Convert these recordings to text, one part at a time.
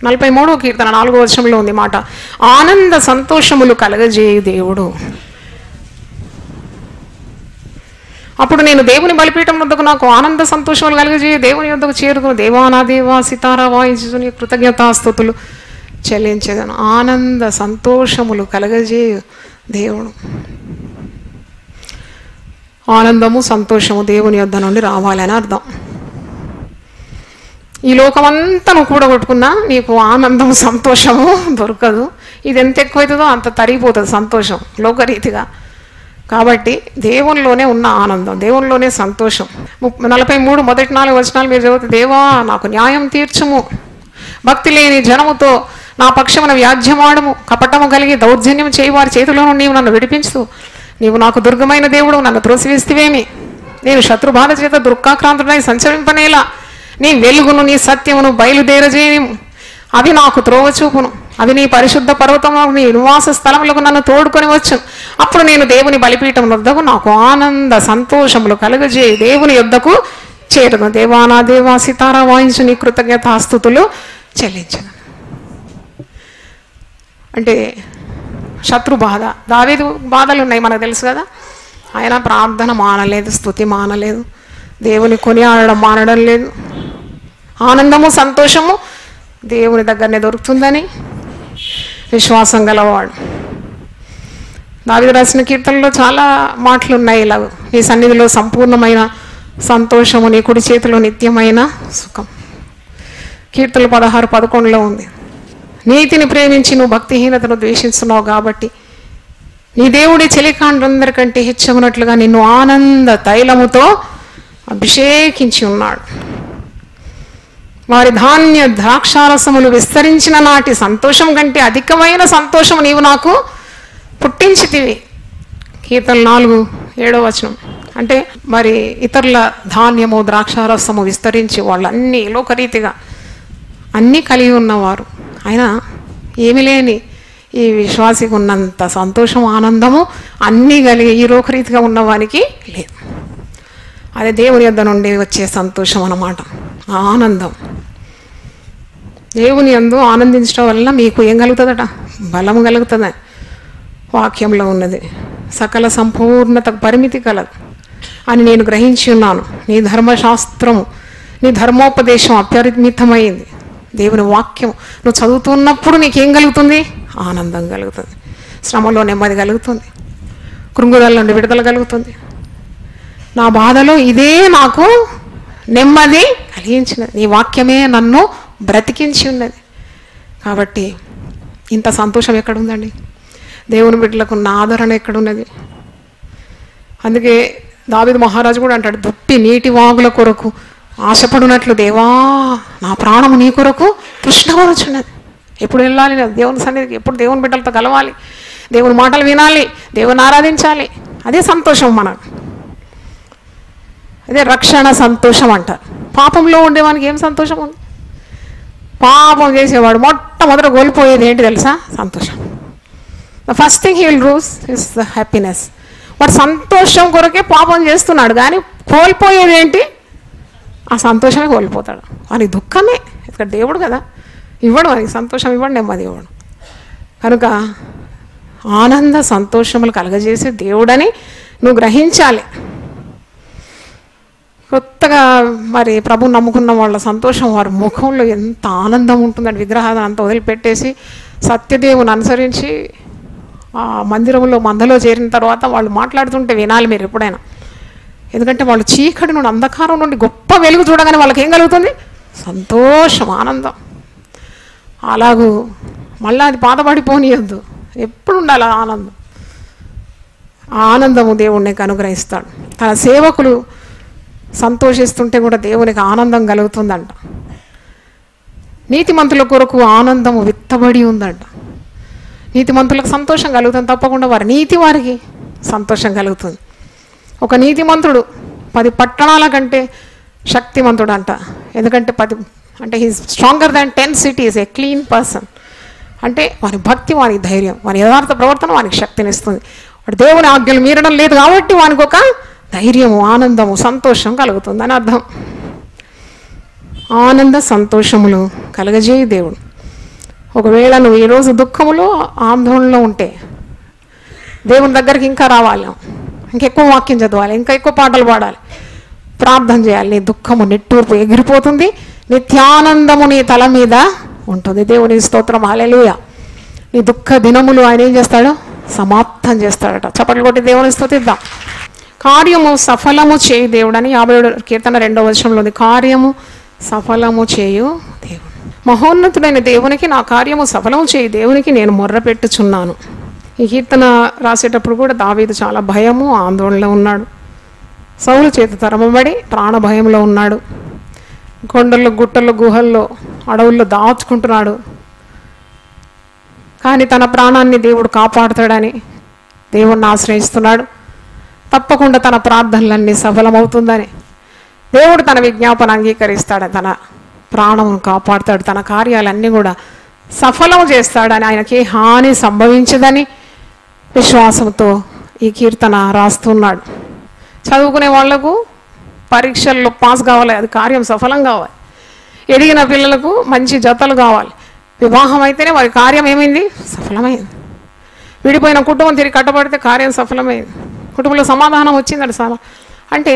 43వ కీర్తన 4వ వచనంలో ఉంది మాట, ఆనంద సంతోషములు కలగజేయు దేవుడు. అప్పుడు నేను దేవుని బలిపీఠం వద్దకు నాకు ఆనంద సంతోషములు కలగజేయు దేవుని వద్దకు చేరుకుని, దేవా నా దేవా సితారా వాయించుని కృతజ్ఞతాస్తుతులు చెల్లించేదను. ఆనంద సంతోషములు కలగజేయు దేవుడు. ఆనందము సంతోషము దేవుని యొద్ద నుండి రావాలని అర్థం. ఈ లోకమంతా నువ్వు కూడగొట్టుకున్నా నీకు ఆనందము సంతోషము దొరకదు. ఇది ఎంత ఎక్కువైతుందో అంత తరిగిపోతుంది సంతోషం లోకరీతిగా. కాబట్టి దేవునిలోనే ఉన్న ఆనందం, దేవునిలోనే సంతోషం. 43 మొదటి 4 వచనాలు మీరు చదివితే, దేవా నాకు న్యాయం తీర్చుము, భక్తి లేని జనముతో నా పక్షమున వ్యాజ్యమాడము, కపటము కలిగి దౌర్జన్యం చేయవారి చేతిలో నుండి నీవు నన్ను విడిపించు. నీవు నాకు దుర్గమైన దేవుడు, నన్ను త్రోసివేస్తేవేమి? నేను శత్రుబాధ చేత దుఃఖాక్రాంతుడై సంచరింపనేలా. నీ వెలుగును నీ సత్యమును బయలుదేరజేయము, అవి నాకు త్రోవ చూపును. అవి నీ పరిశుద్ధ పర్వతములకు నీ నివాస స్థలములకు నన్ను తోడుకొని వచ్చు. అప్పుడు నేను దేవుని బలిపీఠం వద్దకు నాకు ఆనంద సంతోషములు కలుగజేయి దేవుని యొద్దకు చేరును. దేవా నా దేవా సితారా వాయించు నీ కృతజ్ఞతాస్తుతులు చెల్లించను. అంటే శత్రు బాధ, దావీదు బాధలు ఉన్నాయి మనకు తెలుసు కదా. ఆయన ప్రార్థన మానలేదు, స్తుతి మానలేదు, దేవుని కొనియాడడం మానడం లేదు. ఆనందము సంతోషము దేవుని దగ్గరనే దొరుకుతుందని విశ్వాసం గలవాడు. దావీదు రాసిన కీర్తనలో చాలా మాటలు ఉన్నాయి ఇలా, నీ సన్నిధిలో సంపూర్ణమైన సంతోషము, నీ కుడి చేతిలో నిత్యమైన సుఖం. కీర్తనలు 16:11 ఉంది, నీతిని ప్రేమించి నువ్వు భక్తిహీనతను ద్వేషిస్తున్నావు కాబట్టి నీ దేవుడి చెలికాండ్రందరికంటే హెచ్చమునట్లుగా నిన్ను ఆనంద తైలముతో అభిషేకించి ఉన్నాడు. వారి ధాన్య ద్రాక్షారసములు విస్తరించిన నాటి సంతోషం కంటే అధికమైన సంతోషం నీవు నాకు పుట్టించితివి. కీర్తన 4:7 వచనం. అంటే మరి ఇతరుల ధాన్యము ద్రాక్షారసము విస్తరించి వాళ్ళన్నీ లోకరీతిగా అన్నీ కలిగి ఉన్నవారు, అయినా ఏమి లేని ఈ విశ్వాసికి ఉన్నంత సంతోషం ఆనందము అన్నీ కలిగి ఈ లోకరీతిగా ఉన్నవానికి లేదు. అదే దేవుని యొద్ద నుండి వచ్చే సంతోషం అన్నమాట, ఆనందం. దేవుని యందు ఆనందించడం వల్ల మీకు ఏం కలుగుతుందట? బలము కలుగుతుంది. వాక్యంలో ఉన్నది, సకల సంపూర్ణతకు పరిమితి కలదు అని నేను గ్రహించి ఉన్నాను. నీ ధర్మశాస్త్రము, నీ ధర్మోపదేశం అపరిమితమైంది. దేవుని వాక్యం నువ్వు చదువుతున్నప్పుడు నీకేం కలుగుతుంది? ఆనందం కలుగుతుంది, శ్రమలో నెమ్మది కలుగుతుంది, కృంగుదల నుండి విడుదల కలుగుతుంది. నా బాధలో ఇదే నాకు నెమ్మది కలిగించినది, నీ వాక్యమే నన్ను బ్రతికించి ఉన్నది. కాబట్టి ఇంత సంతోషం ఎక్కడుందండి? దేవుని బిడ్డలకు ఉన్న ఆదరణ ఎక్కడున్నది? అందుకే దావీదు మహారాజు కూడా అంటాడు, దుప్పి నీటి వాగుల కొరకు ఆశపడినట్లు దేవా నా ప్రాణము నీ కొరకు తృష్ణపడుచున్నది. ఎప్పుడు వెళ్ళాలి దేవుని సన్నిధికి, ఎప్పుడు దేవుని బిడ్డలతో కలవాలి, దేవుని మాటలు వినాలి, దేవుని ఆరాధించాలి. అదే సంతోషం మనకు, అదే రక్షణ సంతోషం అంటారు. పాపంలో ఉండేవానికి ఏం సంతోషం ఉంది? పాపం చేసేవాడు మొట్టమొదట కోల్పోయేది ఏంటి తెలుసా? సంతోషం. The first thing he will lose is the happiness. వాడు సంతోషం కొరకే పాపం చేస్తున్నాడు, కానీ కోల్పోయేది ఏంటి? ఆ సంతోషమే కోల్పోతాడు. వానికి దుఃఖమే, ఇక్కడ దేవుడు కదా, ఇవ్వడు వానికి సంతోషం, ఇవ్వడు, నెమ్మది ఇవ్వడు. కనుక ఆనంద సంతోషములు కలగజేసే దేవుడని నువ్వు గ్రహించాలి. కొత్తగా మరి ప్రభు నమ్ముకున్న వాళ్ళ సంతోషం, వారి ముఖంలో ఎంత ఆనందం ఉంటుందండి. విగ్రహాన్ని అంతా వదిలిపెట్టేసి సత్యదేవుని అనుసరించి ఆ మందిరంలో మందలో చేరిన తర్వాత వాళ్ళు మాట్లాడుతుంటే వినాలి మీరు ఎప్పుడైనా. ఎందుకంటే వాళ్ళు చీకటి నుండి, అంధకారం నుండి గొప్ప వెలుగు చూడగానే వాళ్ళకి ఏం కలుగుతుంది? సంతోషం, ఆనందం. అలాగూ మళ్ళీ అది బాధపడిపోనియద్దు, ఎప్పుడు ఉండాలి ఆనందం. ఆ ఆనందము దేవుడికి అనుగ్రహిస్తాడు. తన సేవకులు సంతోషిస్తుంటే కూడా దేవునికి ఆనందం కలుగుతుందంట. నీతిమంతుల కొరకు ఆనందము విత్తబడి ఉందంట. నీతిమంతులకు సంతోషం కలుగుతుంది తప్పకుండా, వారి నీతి వారికి సంతోషం కలుగుతుంది. ఒక నీతిమంతుడు 10 పట్టణాల కంటే శక్తిమంతుడు అంట. ఎందుకంటే 10 అంటే హీస్ స్ట్రాంగర్ దాన్ 10 cities, ఏ క్లీన్ పర్సన్. అంటే వాని భక్తి, వానికి ధైర్యం, వాని యథార్థ ప్రవర్తన వానికి శక్తినిస్తుంది. వాడు దేవుని ఆజ్ఞలు మీరడం లేదు కాబట్టి వానికి ఒక ధైర్యము, ఆనందము, సంతోషం కలుగుతుంది అని అర్థం. ఆనంద సంతోషములు కలగజేయి దేవుడు. ఒకవేళ నువ్వు ఈరోజు దుఃఖములో ఆందోళనలో ఉంటే దేవుని దగ్గరికి ఇంకా రావాలి, ఇంకెక్కువ వాక్యం చదవాలి, ఇంకా ఎక్కువ పాటలు పాడాలి, ప్రార్థన చేయాలి. నీ దుఃఖము నిట్టూర్పు ఎగిరిపోతుంది, నిత్యానందము నీ తల మీద ఉంటుంది. దేవుని స్తోత్రం, హల్లెలూయా. నీ దుఃఖ దినములు ఆయన ఏం చేస్తాడు? సమాప్తం చేస్తాడట. చప్పట్లు కొట్టి దేవుని స్తుతిద్దాం. కార్యము సఫలము చేయు దేవుడు అని 57 కీర్తన 2వ వచనంలో ఉంది. కార్యము సఫలము చేయు దేవుడు. మహోన్నతుడైన దేవునికి నా కార్యము సఫలము చేయు దేవునికి నేను మొర్ర పెట్టుచున్నాను. ఈ కీర్తన రాసేటప్పుడు కూడా దావీదు చాలా భయము ఆందోళనలో ఉన్నాడు. సౌలు చేత తరమబడి ప్రాణ భయంలో ఉన్నాడు. కొండల్లో, గుట్టల్లో, గుహల్లో, అడవుల్లో దాచుకుంటున్నాడు. కానీ తన ప్రాణాన్ని దేవుడు కాపాడుతాడని దేవుణ్ణి ఆశ్రయిస్తున్నాడు. తప్పకుండా తన ప్రార్థనలన్నీ సఫలమవుతుందని దేవుడు తన విజ్ఞాపన అంగీకరిస్తాడు. తన ప్రాణమును కాపాడుతాడు, తన కార్యాలన్నీ కూడా సఫలం చేస్తాడని, ఆయనకి హాని సంభవించదని విశ్వాసంతో ఈ కీర్తన రాస్తున్నాడు. చదువుకునే వాళ్లకు పరీక్షల్లో పాస్ కావాలి, అది కార్యం సఫలం కావాలి. ఎదిగిన పిల్లలకు మంచి జతలు కావాలి. వివాహం అయితేనే వారి కార్యం ఏమైంది? సఫలమైంది. విడిపోయిన కుటుంబం తిరిగి కట్టబడితే కార్యం సఫలమైంది. కుటుంబంలో సమాధానం వచ్చిందండి సార్ అంటే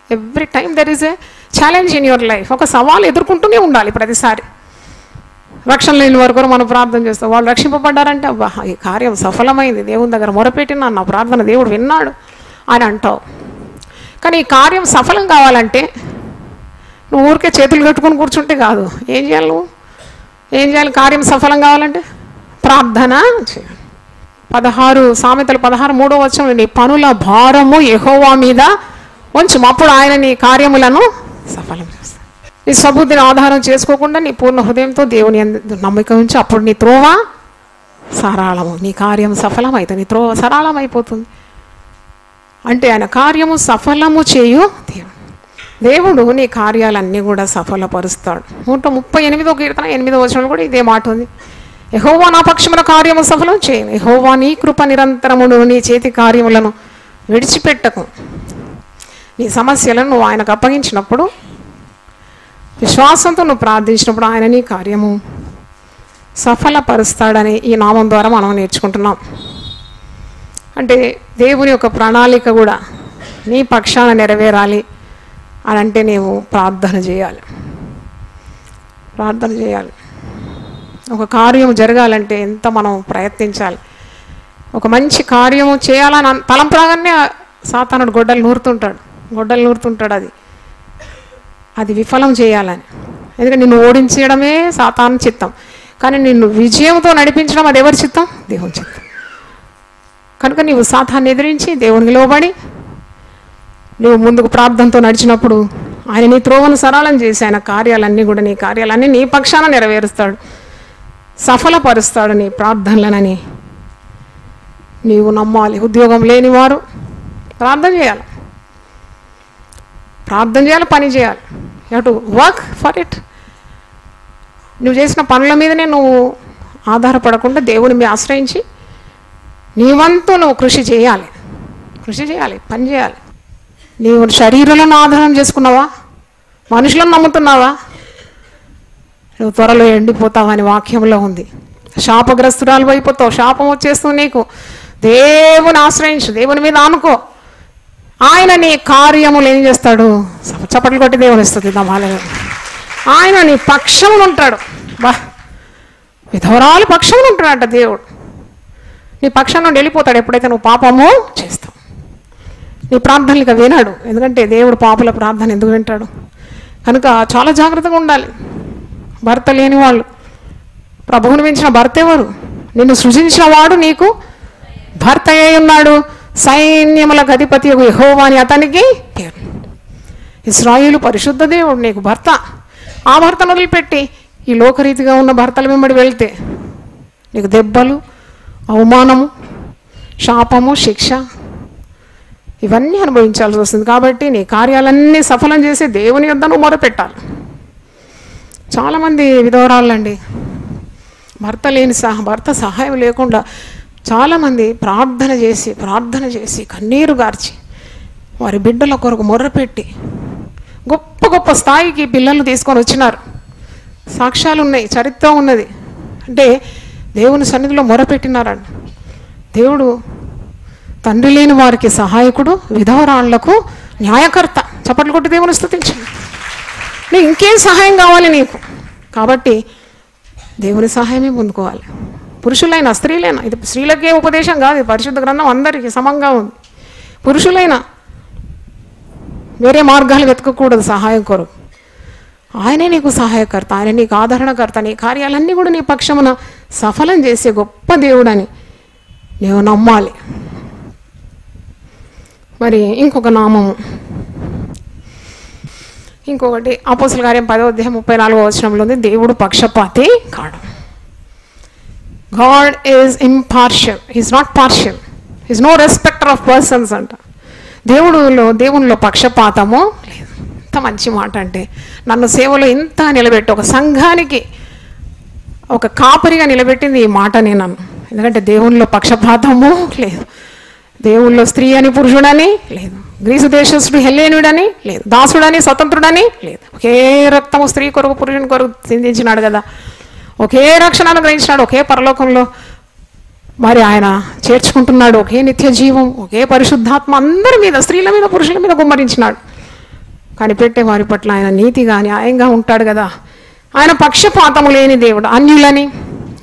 every time there is a challenge in your life. ఒక సవాల్ ఎదుర్కొంటూనే ఉండాలి ప్రతిసారి. రక్షణ లేని వారు కూడా మనం ప్రార్థన చేస్తాం. వాళ్ళు రక్షింపబడ్డారంటే అబ్బా ఈ కార్యం సఫలమైంది, దేవుని దగ్గర మొరపెట్టినా నా ప్రార్థన దేవుడు విన్నాడు అని అంటావు. కానీ ఈ కార్యం సఫలం కావాలంటే నువ్వు ఊరికే చేతులు కట్టుకొని కూర్చుంటే కాదు. ఏం చేయాలి? నువ్వు ఏం చేయాలి? కార్యం సఫలం కావాలంటే ప్రార్థన చేయాలి. 16 సామెతలు 16:3 వచనం, నీ పనుల భారము యెహోవా మీద ఉంచు, అప్పుడు ఆయన నీ కార్యములను సఫలం చేస్తాడు. నీ సబుద్ధిని ఆధారం చేసుకోకుండా నీ పూర్ణ హృదయంతో దేవుని నమ్మిక ఉంచి, అప్పుడు నీ త్రోవ సరళము, నీ కార్యం సఫలమైతుంది, నీ త్రోవ సరళమైపోతుంది. అంటే ఆయన కార్యము సఫలము చేయు దేవుడు. దేవుడు నీ కార్యాలన్నీ కూడా సఫలపరుస్తాడు. 138వ కీర్తన 8వ వచనంలో కూడా ఇదే మాట ఉంది. యెహోవా నా పక్షమున కార్యము సఫలం చేయను, యెహోవా నీ కృప నిరంతరమును, నీ చేతి కార్యములను విడిచిపెట్టకు. నీ సమస్యలను నువ్వు ఆయనకు అప్పగించినప్పుడు, విశ్వాసంతో నువ్వు ప్రార్థించినప్పుడు ఆయన నీ కార్యము సఫలపరుస్తాడని ఈ నామం ద్వారా మనం నేర్చుకుంటున్నాం. అంటే దేవుని యొక్క ప్రణాళిక కూడా నీ పక్షాన నెరవేరాలి అని అంటే నీవు ప్రార్థన చేయాలి. ప్రార్థన చేయాలి. ఒక కార్యం జరగాలంటే ఎంత మనం ప్రయత్నించాలి. ఒక మంచి కార్యము చేయాలని తలంపురాగానే సాతానుడు గొడ్డలు నూరుతుంటాడు. అది విఫలం చేయాలని. ఎందుకంటే నిన్ను ఓడించడమే సాతాను చిత్తం. కానీ నిన్ను విజయంతో నడిపించడం అది ఎవరి చిత్తం? దేవుని చిత్తం. కనుక నీవు సాతాన్ని ఎదిరించి దేవునికి లోబడి నువ్వు ముందుకు ప్రార్థనతో నడిచినప్పుడు ఆయన నీ త్రోవను సరళం చేసి ఆయన కార్యాలన్నీ కూడా నీ కార్యాలన్నీ నీ పక్షాన నెరవేరుస్తాడు, సఫలపరుస్తాడు నీ ప్రార్థనలనని నీవు నమ్మాలి. ఉద్యోగం లేని వారు ప్రార్థన చేయాలి, పని చేయాలి. You have to work for it. నువ్వు చేసిన పనుల మీదనే నువ్వు ఆధారపడకుండా దేవుని మీద ఆశ్రయించి నీ వంతు నువ్వు కృషి చేయాలి, పని చేయాలి. నీవు శరీరాలను ఆధారం చేసుకున్నావా? మనుషులను నమ్ముతున్నావా? నువ్వు త్వరలో ఎండిపోతావు అని వాక్యంలో ఉంది. శాపగ్రస్తురాలు అయిపోతావు, శాపం వచ్చేస్తూ నీకు. దేవుని ఆశ్రయించు, దేవుని మీద ఆనుకో. ఆయన నీ కార్యములు ఏం చేస్తాడు? చప్పట్లు కొట్టి దేవుని ఇస్తుంది. ఆయన నీ పక్షములు ఉంటాడు. విధవరాలు పక్షములు ఉంటాడట దేవుడు. నీ పక్షం నుండి వెళ్ళిపోతాడు ఎప్పుడైతే నువ్వు పాపము చేస్తావు. నీ ప్రార్థనలు ఇక వినాడు. ఎందుకంటే దేవుడు పాపుల ప్రార్థన ఎందుకు వింటాడు? కనుక చాలా జాగ్రత్తగా ఉండాలి. భర్త లేని వాళ్ళు, ప్రభువుని మించిన భర్త ఎవరు? నిన్ను సృజించిన వాడు నీకు భర్త అయి ఉన్నాడు. సైన్యములకు అధిపతి యెహోవా అని అతనికి పేరు. ఇశ్రాయేలు పరిశుద్ధ దేవుడు నీకు భర్త. ఆ భర్తను వదిలిపెట్టి ఈ లోకరీతిగా ఉన్న భర్తల వెంబడి వెళ్తే నీకు దెబ్బలు, అవమానము, శాపము, శిక్ష ఇవన్నీ అనుభవించాల్సి వస్తుంది. కాబట్టి నీ కార్యాలన్నీ సఫలం చేసి దేవుని యొద్ద నువ్వు మొరపెట్టాలి. చాలామంది విధవరాళ్ళండి, భర్త సహాయం లేకుండా చాలామంది ప్రార్థన చేసి కన్నీరు గార్చి వారి బిడ్డల కొరకు మొర్రపెట్టి గొప్ప స్థాయికి పిల్లలు తీసుకొని వచ్చినారు. సాక్ష్యాలు ఉన్నాయి, చరిత్ర ఉన్నది. అంటే దేవుని సన్నిధిలో మొరపెట్టినారంట. దేవుడు తండ్రి లేని వారికి సహాయకుడు, విధవరాళ్లకు న్యాయకర్త. చప్పట్లు కొట్టి దేవుని స్తుతించండి. నీకు ఇంకేం సహాయం కావాలి నీకు? కాబట్టి దేవుని సహాయమే పొందుకోవాలి. పురుషులైనా స్త్రీలైనా, ఇది స్త్రీలకే ఉపదేశం కాదు, ఇది పరిశుద్ధ గ్రంథం అందరికీ సమంగా ఉంది. పురుషులైనా వేరే మార్గాలు వెతకకూడదు సహాయం కొరకు. ఆయనే నీకు సహాయకర్త, ఆయన నీకు ఆదరణకర్త, నీ కార్యాలన్నీ కూడా నీ పక్షమున సఫలం చేసే గొప్ప దేవుడని నీవు నమ్మాలి. మరి ఇంకొక నామము, ఇంకొకటి అపోస్తలుల కార్యం 10వ అధ్యాయం 34వ వచనంలో ఉంది, దేవుడు పక్షపాతి కాడు. God is impartial, is not partial, is no respecter of persons అంట. దేవునిలో పక్షపాతము లేదు. ఎంత మంచి మాట అంటే, నన్ను సేవలో ఇంత నిలబెట్టి ఒక సంఘానికి ఒక కాపరిగా నిలబెట్టింది ఈ మాటనే నన్ను. ఎందుకంటే దేవునిలో పక్షపాతము లేదు. దేవుల్లో స్త్రీ అని పురుషుడని లేదు, గ్రీసు దేశస్థుడు హెల్లేనుడని లేదు, దాసుడని స్వతంత్రుడని లేదు. ఒకే రక్తము స్త్రీ కొరకు పురుషుని కొరకు చిందించినాడు కదా, ఒకే రక్షణ అనుగ్రహించినాడు, ఒకే పరలోకంలో మరి ఆయన చేర్చుకుంటున్నాడు, ఒకే నిత్య జీవం, ఒకే పరిశుద్ధాత్మ అందరి మీద, స్త్రీల మీద పురుషుల మీద గుమ్మరించినాడు. కానీ పెట్టే వారి పట్ల ఆయన నీతిగా న్యాయంగా ఉంటాడు కదా. ఆయన పక్షపాతము లేని దేవుడు. అన్యులని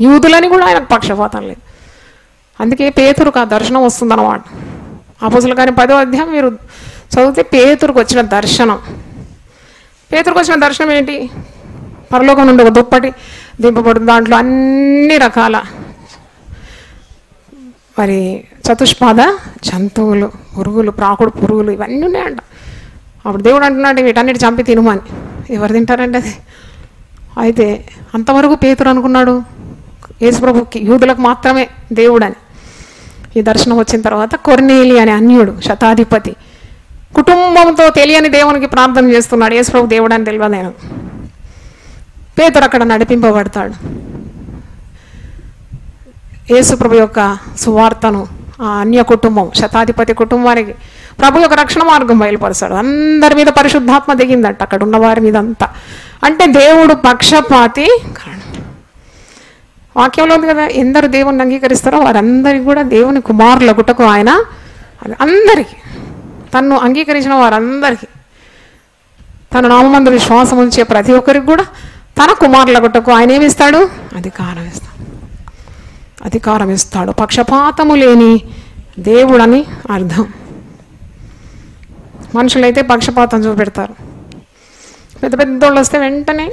యూదులని కూడా ఆయనకు పక్షపాతం లేదు. అందుకే పేతురుకు ఆ దర్శనం వస్తుందన్నమాట. అపోస్తలుల కార్యం 10వ అధ్యాయం మీరు చదివితే పేతురుకు వచ్చిన దర్శనం. పేతురుకు వచ్చిన దర్శనం ఏంటి? పరలోకం నుండి ఒక దుప్పటి దింపబడుతుంది, దాంట్లో అన్ని రకాల మరి చతుష్పాద జంతువులు, పురుగులు, ప్రాకుడు పురుగులు ఇవన్నీ ఉన్నాయంట. అప్పుడు దేవుడు అంటున్నాడు వీటన్నిటి చంపి తినుమని. ఎవరు తింటారండి అది? అయితే అంతవరకు పేతురు అనుకున్నాడు యేసుప్రభుకి యూదులకు మాత్రమే దేవుడని. ఈ దర్శనం వచ్చిన తర్వాత కొర్నేలి అనే అన్యుడు, శతాధిపతి, కుటుంబంతో తెలియని దేవునికి ప్రార్థన చేస్తున్నాడు. యేసుప్రభు దేవుడు అని తెలియదు నేను. పేతురు అక్కడ నడిపింపబడతాడు. యేసుప్రభు యొక్క సువార్తను ఆ అన్య కుటుంబం, శతాధిపతి కుటుంబానికి ప్రభు యొక్క రక్షణ మార్గం బయలుపరుస్తాడు. అందరి మీద పరిశుద్ధాత్మ దిగిందట, అక్కడ ఉన్న వారి మీద అంతా. అంటే దేవుడు పక్షపాతి కాడు. వాక్యంలో ఉంది కదా, ఎందరు దేవుని అంగీకరిస్తారో వారందరికీ కూడా దేవుని కుమారులగుటకు ఆయన, అందరికీ తన్ను అంగీకరించిన వారందరికీ, తన నామమందు విశ్వాసం ఉంచే ప్రతి ఒక్కరికి కూడా తన కుమారులగుటకు ఆయన ఏమిస్తాడు? అధికారం ఇస్తాడు. అధికారం ఇస్తాడు. పక్షపాతము లేని దేవుడని అర్థం. మనుషులైతే పక్షపాతం చూపెడతారు. పెద్ద పెద్ద వాళ్ళు వస్తే వెంటనే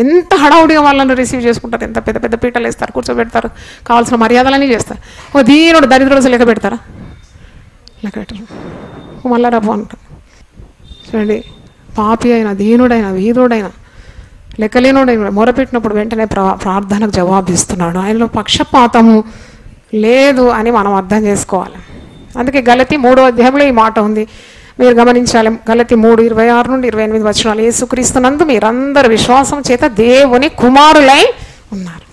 ఎంత హడావుడిగా వాళ్ళని రిసీవ్ చేసుకుంటారు, ఎంత పెద్ద పెద్ద పీటలు వేస్తారు, కూర్చోబెడతారు, కావాల్సిన మర్యాదలన్నీ చేస్తారు. ఓ దీనుడు దరిద్రుడు లెక్క పెడతారా? లెక్క పెట్టరు. మళ్ళా రవ్వ అంటారు. చూడండి, పాపి అయినా, దీనుడైనా, వీధుడైనా, లెక్కలేనుడైనా మొరపెట్టినప్పుడు వెంటనే ప్రార్థనకు జవాబిస్తున్నాడు. ఆయనలో పక్షపాతము లేదు అని మనం అర్థం చేసుకోవాలి. అందుకే గలతీ 3వ అధ్యాయంలో ఈ మాట ఉంది, మీరు గమనించాలి. గలతీ 3:26 నుండి 28 వచనాలు. యేసుక్రీస్తునందు మీరందరూ విశ్వాసం చేత దేవుని కుమారులై ఉన్నారు.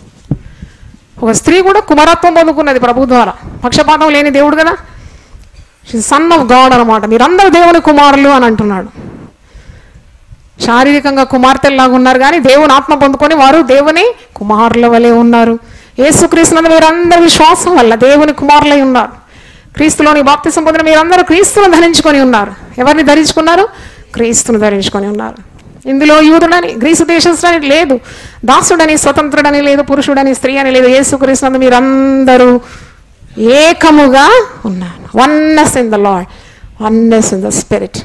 ఒక స్త్రీ కూడా కుమారత్వం పొందుకున్నది ప్రభు ద్వారా. పక్షపాతం లేని దేవుడు కదా, సన్ ఆఫ్ గాడ్ అనమాట. మీరందరూ దేవుని కుమారులు అని అంటున్నాడు. శారీరకంగా కుమార్తెలాగా ఉన్నారు కానీ దేవుని ఆత్మ పొందుకొని వారు దేవుని కుమారుల వలె ఉన్నారు. యేసుక్రీస్తునందు మీరందరూ విశ్వాసం వల్ల దేవుని కుమారులై ఉన్నారు. క్రీస్తులోని బాప్తిసం పొందిన మీరందరూ క్రీస్తును ధరించుకొని ఉన్నారు. ఎవరిని ధరించుకున్నారు? క్రీస్తును ధరించుకొని ఉన్నారు. ఇందులో యూదుడని, గ్రీసు దేశస్థుడని లేదు, దాసుడని, స్వతంత్రుడని లేదు, పురుషుడని, స్త్రీ అని లేదు. యేసుక్రీస్తునందు మీరందరూ ఏకముగా ఉన్నారు. Oneness in the lord, oneness in the spirit.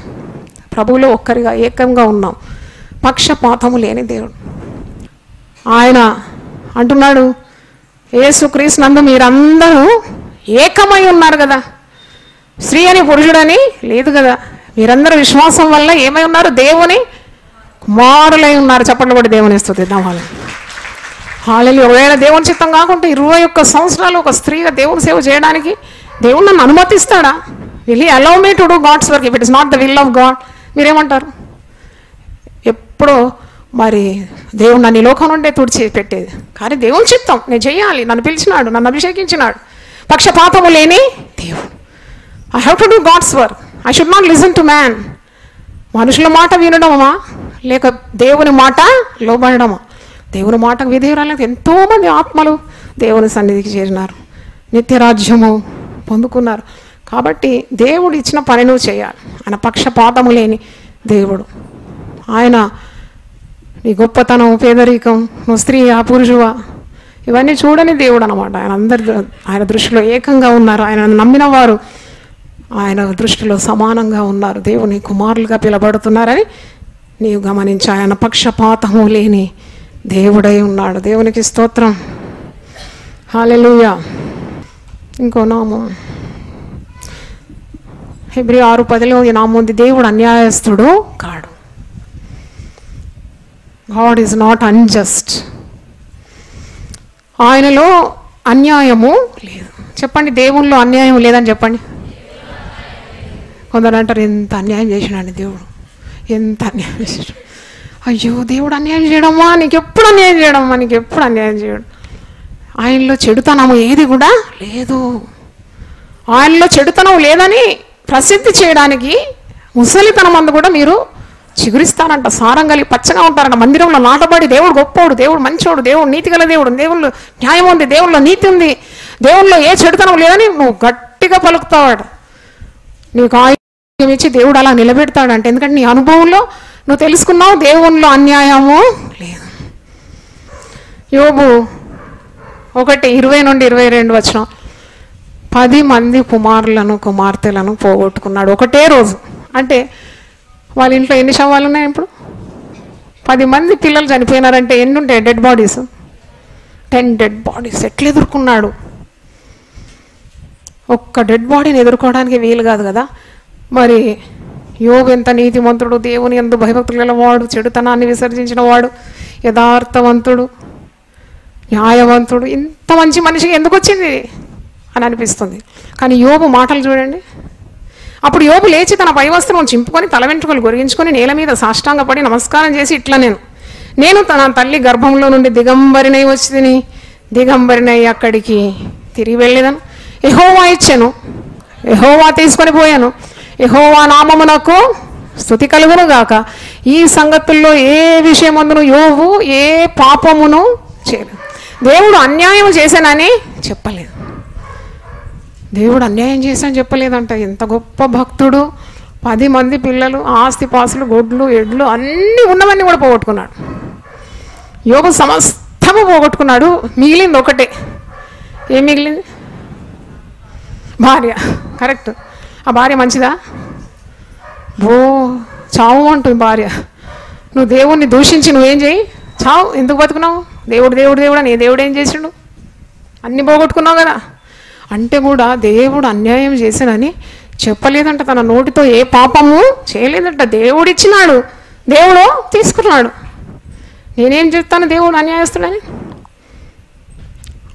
ప్రభువులో ఒక్కరిగా ఏకంగా ఉన్నాం. పక్షపాతము లేని దేవుడు. ఆయన అంటున్నాడు, యేసుక్రీస్తునందు మీరందరూ ఏకమై ఉన్నారు కదా. స్త్రీ అని పురుషుడని లేదు కదా. మీరందరూ విశ్వాసం వల్ల ఏమై ఉన్నారు? దేవుని కుమారులై ఉన్నారు. చెప్పండి కూడా దేవుని స్తుతిద్దాం. హల్లెలూయా. ఒకవేళ దేవుని చిత్తం కాకుండా 21 సంవత్సరాలు ఒక స్త్రీగా దేవుని సేవ చేయడానికి దేవుడు నన్ను అనుమతిస్తాడా? Will he allow me to do God's work if it is not the will of God? మీరేమంటారు? ఎప్పుడో మరి దేవుడు నన్ను ఈ లోకం నుండే తుడిచి పెట్టేది, కానీ దేవుని చిత్తం నేను చేయాలి. నన్ను పిలిచినాడు, నన్ను అభిషేకించినాడు. పక్షపాతము లేని దేవుడు. I have to do God's work. I should not listen to man. మనుషుల మాట వినడమా లేక దేవుని మాట లోబడమా? దేవుని మాటకు విధేయురాలకు ఎంతోమంది ఆత్మలు దేవుని సన్నిధికి చేరినారు, నిత్యరాజ్యము పొందుకున్నారు. కాబట్టి దేవుడు ఇచ్చిన పని నువ్వు చేయాలి. ఆయన పక్షపాతము లేని దేవుడు. ఆయన నీ గొప్పతనం, పేదరికం, నువ్వు స్త్రీయా పురుషువా ఇవన్నీ చూడని దేవుడు అనమాట. ఆయన దృష్టిలో ఏకంగా ఉన్నారు. ఆయన నమ్మిన వారు ఆయన దృష్టిలో సమానంగా ఉన్నారు, దేవుని కుమారులుగా పిలబడుతున్నారని నీవు గమనించి, ఆయన పక్షపాతము లేని దేవుడై ఉన్నాడు. దేవునికి స్తోత్రం. హల్లెలూయా. ఇంకో నామం హెబ్రీ 6:10 ఈ నామం ఉంది, దేవుడు అన్యాయస్తుడు కాడు. God is not unjust. ఆయనలో అన్యాయము లేదు. చెప్పండి, దేవునిలో అన్యాయం లేదని చెప్పండి. కొందరు అంటారు, ఎంత అన్యాయం చేసినాడు దేవుడు, ఎంత అన్యాయం చేసాడు. అయ్యో దేవుడు అన్యాయం చేయడమ్మా, నీకెప్పుడు అన్యాయం చేయడమ్మా, నీకెప్పుడు అన్యాయం చేయడం. ఆయనలో చెడుతనము ఏది కూడా లేదు. ఆయనలో చెడుతనం లేదని ప్రసిద్ధి చేయడానికి ముసలితనం అందు కూడా మీరు చిగురిస్తారంట, సారం కలిగి పచ్చగా ఉంటారంట. మందిరంలో నాటబడి దేవుడు గొప్పోడు, దేవుడు మంచోడు, దేవుడు నీతిగల దేవుడు, దేవుళ్ళు న్యాయం ఉంది, దేవుళ్ళలో నీతి ఉంది, దేవుళ్ళలో ఏ చెడుతనం లేదని నువ్వు గట్టిగా పలుకుతావాడు. నీకు ఆయుష్యం ఇచ్చి దేవుడు అలా నిలబెడతాడంటే, ఎందుకంటే నీ అనుభవంలో నువ్వు తెలుసుకున్నావు దేవునిలో అన్యాయము లేదు. యోబు 1:20-22 10 మంది కుమారులను కుమార్తెలను పోగొట్టుకున్నాడు ఒకటే రోజు. అంటే వాళ్ళ ఇంట్లో ఎన్ని శవాలు ఉన్నాయి ఇప్పుడు? 10 మంది పిల్లలు చనిపోయినారంటే ఎన్ని ఉంటాయి డెడ్ బాడీస్? 10 dead bodies. ఎట్లా ఎదుర్కొన్నాడు? ఒక్క డెడ్ బాడీని ఎదుర్కోవడానికి వీలు కాదు కదా. మరి యోబు ఎంత నీతిమంతుడు, దేవుని యందు భయభక్తులు గలవాడు, చెడుతనాన్ని విసర్జించిన వాడు, యథార్థవంతుడు, న్యాయవంతుడు. ఇంత మంచి మనిషికి ఎందుకు వచ్చింది అని అనిపిస్తుంది. కానీ యోబు మాటలు చూడండి. అప్పుడు యోబు లేచి తన పైవస్త్రం చింపుకొని తల వెంట్రుకలు గొరిగించుకొని నేల మీద సాష్టాంగపడి నమస్కారం చేసి ఇట్లా, నేను తన తల్లి గర్భంలో నుండి దిగంబరినై వచ్చింది, దిగంబరినై అక్కడికి తిరిగి వెళ్ళేదను. యెహోవా ఇచ్చాను, యెహోవా తీసుకొని పోయాను, యెహోవా నామమునకు స్తుతి కలుగును గాక. ఈ సంగతుల్లో ఏ విషయమందును యోబు ఏ పాపమును చేయలేదు. దేవుడు అన్యాయం చేశానని చెప్పలేదు, దేవుడు అన్యాయం చేశాను చెప్పలేదంట. ఎంత గొప్ప భక్తుడు. 10 మంది పిల్లలు, ఆస్తిపాసులు, గొడ్లు, ఎడ్లు అన్నీ ఉన్నవన్నీ కూడా పోగొట్టుకున్నాడు. యోబు సమస్తము పోగొట్టుకున్నాడు. మిగిలింది ఒకటే. ఏం మిగిలింది? భార్య. కరెక్ట్. ఆ భార్య మంచిదా? చావు అంటుంది భార్య. నువ్వు దేవుణ్ణి దూషించి నువ్వేం చేయి, చావు. ఎందుకు బతుకున్నావు? దేవుడు దేవుడు దేవుడు అని. దేవుడు ఏం చేసిండు? అన్నీ పోగొట్టుకున్నావు కదా. అంటే కూడా దేవుడు అన్యాయం చేశానని చెప్పలేదంట. తన నోటితో ఏ పాపము చేయలేదంట. దేవుడు ఇచ్చినాడు, దేవుడు తీసుకున్నాడు. నేనేం చెప్తాను దేవుడు అన్యాయస్తుడని?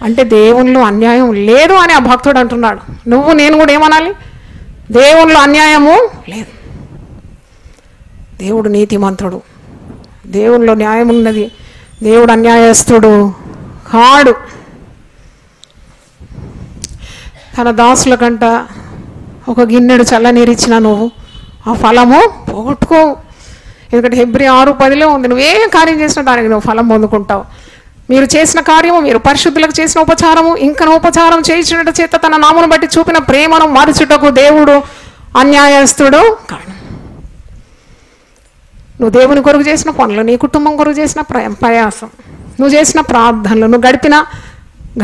అంటే దేవునిలో అన్యాయం లేదు అని ఆ భక్తుడు అంటున్నాడు. నువ్వు నేను కూడా ఏమనాలి? దేవునిలో అన్యాయము లేదు. దేవుడు నీతిమంతుడు, దేవునిలో న్యాయం ఉన్నది, దేవుడు అన్యాయస్తుడు కాడు. తన దాసుల కంట ఒక గిన్నెడు చల్లనీరిచ్చినా నువ్వు ఆ ఫలము పోగొట్టుకో. ఎందుకంటే హెబ్రీ 6:10 ఉంది, నువ్వేం కార్యం చేసినా దానికి నువ్వు ఫలం పొందుకుంటావు. మీరు చేసిన కార్యము, మీరు పరిశుద్ధులకు చేసిన ఉపచారము, ఇంకా ఉపచారం చేయించిన చేత తన నామను బట్టి చూపిన ప్రేమను మరుచుటకు దేవుడు అన్యాయస్తుడు కాడు. నువ్వు దేవుని కొరకు చేసిన పనులు, నీ కుటుంబం కొరకు చేసిన ప్రయాసం, నువ్వు చేసిన ప్రార్థనలు, నువ్వు గడిపిన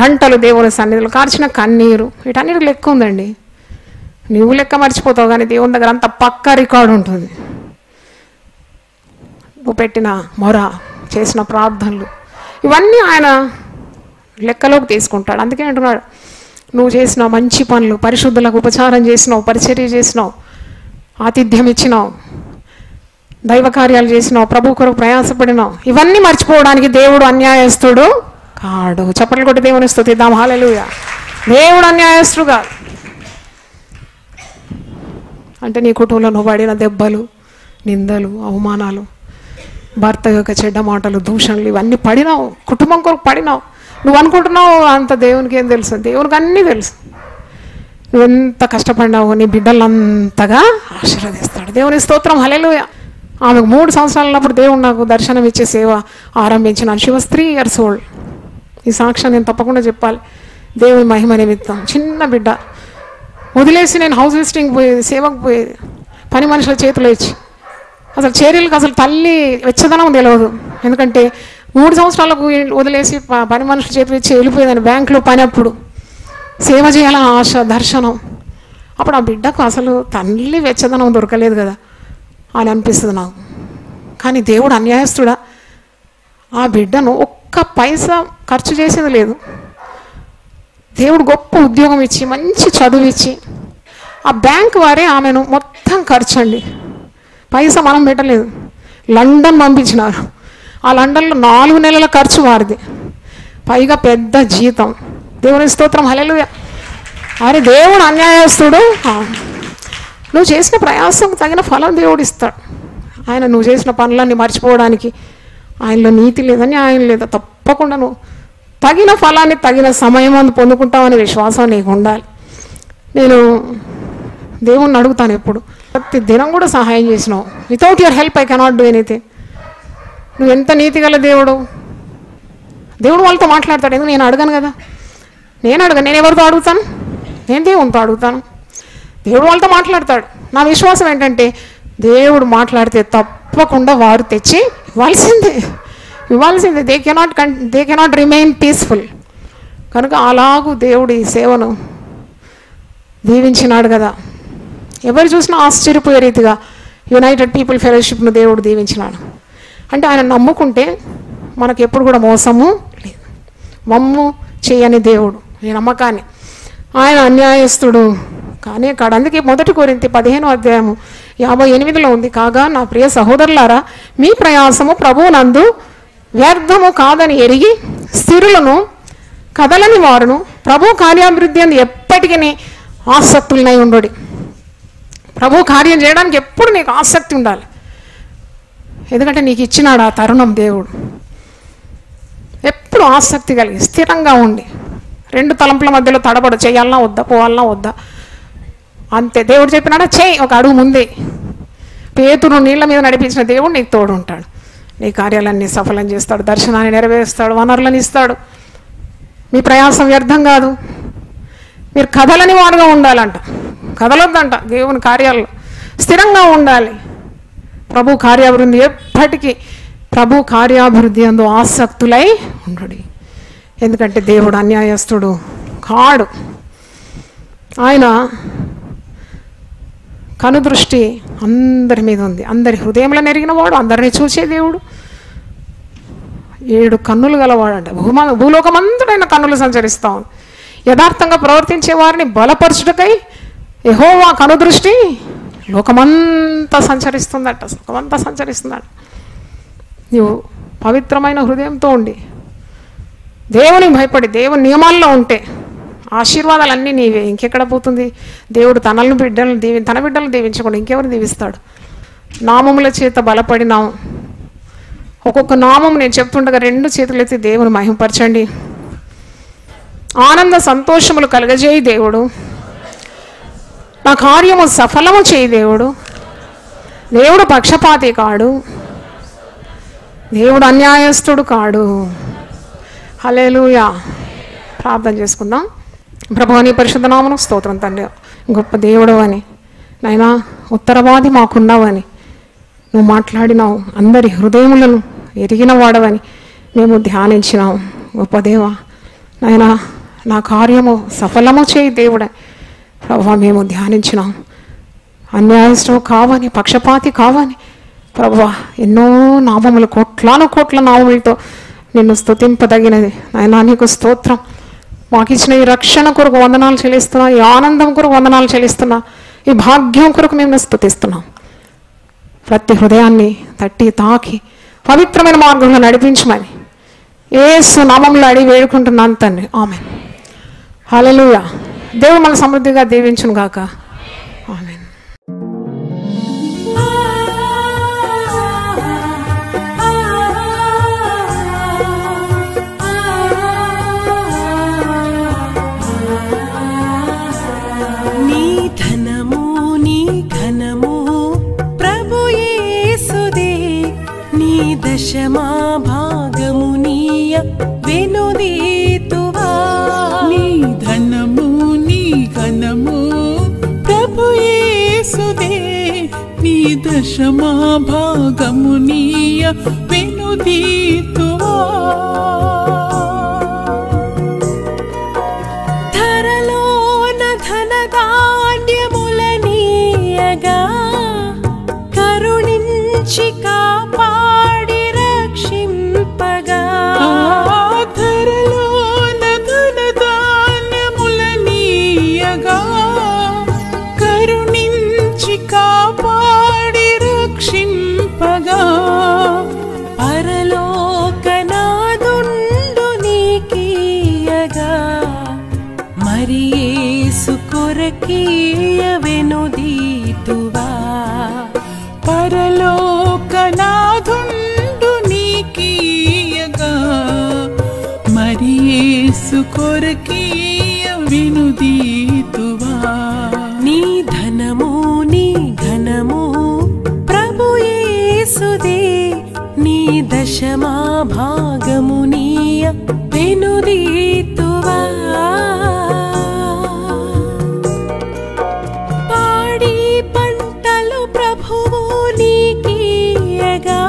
గంటలు దేవుని సన్నిధిలో కార్చిన కన్నీరు, వీటన్నిటికి లెక్క ఉందండి. నువ్వు లెక్క మర్చిపోతావు, కానీ దేవుని దగ్గర అంత పక్కా రికార్డు ఉంటుంది. నువ్వు పెట్టిన మొర, చేసిన ప్రార్థనలు, ఇవన్నీ ఆయన లెక్కలోకి తీసుకుంటాడు. అందుకే అంటున్నాడు, నువ్వు చేసిన మంచి పనులు, పరిశుద్ధులకు ఉపచారం చేసినావు, పరిచర్య చేసినావు, ఆతిథ్యం ఇచ్చినావు, దైవ కార్యాలు చేసినావు, ప్రభు కొరకు ప్రయాసపడినావు, ఇవన్నీ మర్చిపోవడానికి దేవుడు అన్యాయస్తుడు కాడు. చప్పట్లు కొట్టి దేవుని స్తుతిద్దాం. హల్లెలూయా. దేవుడు అన్యాయస్తుడు కాదు. అంటే నీ కుటుంబంలో నువ్వు పడిన దెబ్బలు, నిందలు, అవమానాలు, భర్త యొక్క చెడ్డ మాటలు, దూషణలు, ఇవన్నీ పడినావు, కుటుంబం కొరకు పడినావు. నువ్వు అనుకుంటున్నావు అంత దేవునికి ఏం తెలుసు? దేవునికి అన్నీ తెలుసు. నువ్వెంత కష్టపడినావు, నీ బిడ్డలంతగా ఆశీర్వదిస్తాడు. దేవుని స్తోత్రం. హల్లెలూయా. ఆమెకు 3 సంవత్సరాలప్పుడు దేవుడు నాకు దర్శనం ఇచ్చే సేవ ఆరంభించినాను. She was 3 years old. ఈ సాక్ష్యం నేను తప్పకుండా చెప్పాలి. దేవుని మహిమ నిమిత్తం చిన్న బిడ్డ వదిలేసి నేను హౌస్ విజిటింగ్ పోయేది, సేవకు పోయేది, పని మనుషుల చేతిలో ఇచ్చి. అసలు చేరీలకు అసలు తల్లి వెచ్చదనం తెలియదు. ఎందుకంటే 3 సంవత్సరాలకు వదిలేసి పని మనుషుల చేతిలో ఇచ్చి వెళ్ళిపోయేదాన్ని. బ్యాంకులో పని అప్పుడు సేవ చేయాలని ఆశ, దర్శనం. అప్పుడు ఆ బిడ్డకు అసలు తల్లి వెచ్చదనం దొరకలేదు కదా అని అనిపిస్తుంది నాకు. కానీ దేవుడు అన్యాయస్తుడా? ఆ బిడ్డను ఒక్క పైసా ఖర్చు చేసేది లేదు. దేవుడు గొప్ప ఉద్యోగం ఇచ్చి, మంచి చదువు ఇచ్చి, ఆ బ్యాంక్ వారే ఆమెను మొత్తం ఖర్చు అండి, పైసా మనం పెట్టలేదు. లండన్ పంపించినారు. ఆ లండన్లో 4 నెలల ఖర్చు వారిది, పైగా పెద్ద జీతం. దేవుని స్తోత్రం, హల్లెలూయా. అరే దేవుడు అన్యాయస్తుడు. నువ్వు చేసిన ప్రయాసం తగిన ఫలం దేవుడు ఇస్తాడు. ఆయన నువ్వు చేసిన పనులన్నీ మర్చిపోవడానికి ఆయనలో నీతి లేదని ఆయన లేదా. తప్పకుండా నువ్వు తగిన ఫలాన్ని తగిన సమయం అందు పొందుకుంటావనే విశ్వాసం నీకు ఉండాలి. నేను దేవుణ్ణి అడుగుతాను ఎప్పుడు, ప్రతి దినం కూడా సహాయం చేసినావు. Without your help I cannot do anything. నువ్వు ఎంత నీతిగల దేవుడు. దేవుడు వాళ్ళతో మాట్లాడతాడు. ఎందుకు నేను అడగను కదా, నేను ఎవరితో అడుగుతాను? నేను దేవునితో అడుగుతాను. దేవుడు వాళ్ళతో మాట్లాడతాడు. నా విశ్వాసం ఏంటంటే దేవుడు మాట్లాడితే తప్పకుండా వారు తెచ్చి ఇవ్వాల్సిందే. They cannot remain peaceful. కనుక అలాగూ దేవుడు ఈ సేవను దీవించినాడు కదా. ఎవరు చూసినా ఆశ్చర్యపోయే రీతిగా యునైటెడ్ పీపుల్ ఫెలోషిప్ను దేవుడు దీవించినాడు. అంటే ఆయన నమ్ముకుంటే మనకు ఎప్పుడు కూడా మోసము లేదు. మమ్ము చేయని దేవుడు, ఈ నమ్మకాన్ని. ఆయన అన్యాయస్తుడు కానీ కాడు. అందుకే 1 కొరింథీ 15:58 ఉంది. కాగా నా ప్రియ సహోదరులారా, మీ ప్రయాసము ప్రభువునందు వ్యర్థము కాదని ఎరిగి స్థిరులను కదలని వారును ప్రభు కార్యాభివృద్ధి అందు ఎప్పటికీ ఆసక్తులనై ఉండడు. ప్రభు కార్యం చేయడానికి ఎప్పుడు నీకు ఆసక్తి ఉండాలి. ఎందుకంటే నీకు ఇచ్చినాడు ఆ తరుణం దేవుడు. ఎప్పుడు ఆసక్తి కలిగి స్థిరంగా ఉండి 2 తలంపుల మధ్యలో తడబడు, చేయాలన్నా వద్దా, పోవాలన్నా వద్దా, అంతే. దేవుడు చెప్పినాడా చేయి, ఒక అడుగు ముందే. పేతురు నీళ్ళ మీద నడిపించిన దేవుడు నీకు తోడు ఉంటాడు. నీ కార్యాలన్నీ సఫలం చేస్తాడు, దర్శనాన్ని నెరవేరుస్తాడు, వనరులను ఇస్తాడు. మీ ప్రయాసం వ్యర్థం కాదు. మీరు కదలని వాడుగా ఉండాలంట, కదలొద్దంట. దేవుని కార్యాల్లో స్థిరంగా ఉండాలి. ప్రభు కార్యాభివృద్ధి ఎప్పటికీ ప్రభు కార్యాభివృద్ధి అందు ఆసక్తులై ఉండడు. ఎందుకంటే దేవుడు అన్యాయస్తుడు కాడు. ఆయన కనుదృష్టి అందరి మీద ఉంది. అందరి హృదయంలో నెరిగిన వాడు, అందరినీ చూసే దేవుడు. 7 కన్నులు గలవాడంట. భూలోకమంతటైన కన్నులు సంచరిస్తూ ఉంది. యథార్థంగా ప్రవర్తించే వారిని బలపరచుటకై యెహోవా కనుదృష్టి లోకమంతా సంచరిస్తుందట. లోకమంతా సంచరిస్తుందట. నువ్వు పవిత్రమైన హృదయంతో ఉండి దేవునికి భయపడి దేవుని నియమాల్లో ఉంటే ఆశీర్వాదాలన్నీ నీవే. ఇంకెక్కడ పోతుంది? దేవుడు తన బిడ్డలను దీవించకుండా ఇంకెవరు దీవిస్తాడు? నామముల చేత బలపడినాం. ఒక్కొక్క నామం నేను చెప్తుండగా 2 చేతులు ఎత్తి దేవుని మహిమపరచండి. ఆనంద సంతోషములు కలగజేయి దేవుడు. నా కార్యము సఫలము చేయి దేవుడు. దేవుడు పక్షపాతి కాడు, దేవుడు అన్యాయస్తుడు కాడు. హల్లెలూయా. ప్రార్థన చేసుకుందాం. ప్రభువా నీ పరిశుద్ధ నామమునకు స్తోత్రం తండ్రి. గొప్ప దేవుడు అని నాయనా, ఉత్తరవాది మాకున్నావని నువ్వు మాట్లాడినావు. అందరి హృదయములను ఎరిగిన వాడవని మేము ధ్యానించినాం. గొప్ప దేవా నాయనా, నా కార్యము సఫలము చేయి దేవుడని ప్రభువా మేము ధ్యానించినాం. అన్యాయస్తుడు కావని, పక్షపాతి కావని ప్రభువా ఎన్నో నామములు, కోట్ల నామములతో నిన్ను స్తుతింపదగినది నాయనా. నీకు స్తోత్రం. మాకు ఇచ్చిన ఈ రక్షణ కొరకు వందనాలు చెల్లిస్తున్నా, ఈ ఆనందం కొరకు వందనాలు చెల్లిస్తున్నా, ఈ భాగ్యం కొరకు మేము స్తుతిస్తున్నాం. ప్రతి హృదయాన్ని తట్టి తాకి పవిత్రమైన మార్గంలో నడిపించమని యేసు నామములో అడిగి వేడుకుంటున్నాను తండ్రి. ఆమేన్. హల్లెలూయా. దేవుడు మన సమృద్ధిగా దీవించును గాక. ఆమేన్. నీ ధనము నీ ఘనము ప్రభు యేసుదే. భాగమునీయ వెనుదీతువా నీ ధనము నీ ఘనము ప్రభు యేసుదే నీ దశమా భాగమునీయ వెనుదీతువా ధరలోన ధనధాన్యములనీయగా కరుణించి కాపాడి రక్షింపగా ధరలోన ధనధాన్యములనీయగా కరుణించి కాపాడి రక్షింపగా పరలోకనాదుండు నీకీయగా మరి యేసు కొరకీయ వెనుదీతువా పరలోకనాథుండు నీకీయగా మరి యేసు కొరకీయ వెనుదీతువా నీ ధనము నీ ఘనము ప్రభు యేసుదే నీ దశమా భాగమునీయ వెనుదీతువా పాడి పంటలు ప్రభువు నీకీయగా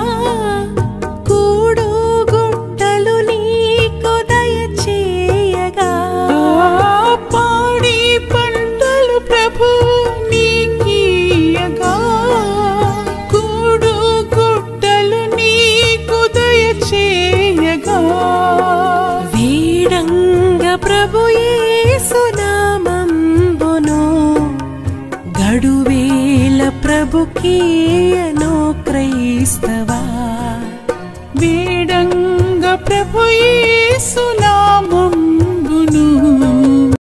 కూడు గుట్టలు నీకు దయచేయగా పాడి పంటలు ప్రభు నీకీయగా కూడు గుట్టలు నీకు దయచేయగా వీడంగ ప్రభు యేసు నామంబును గడువేల ప్రభుకీయను క్రైస్తవా వేడంగ ప్రభు యేసు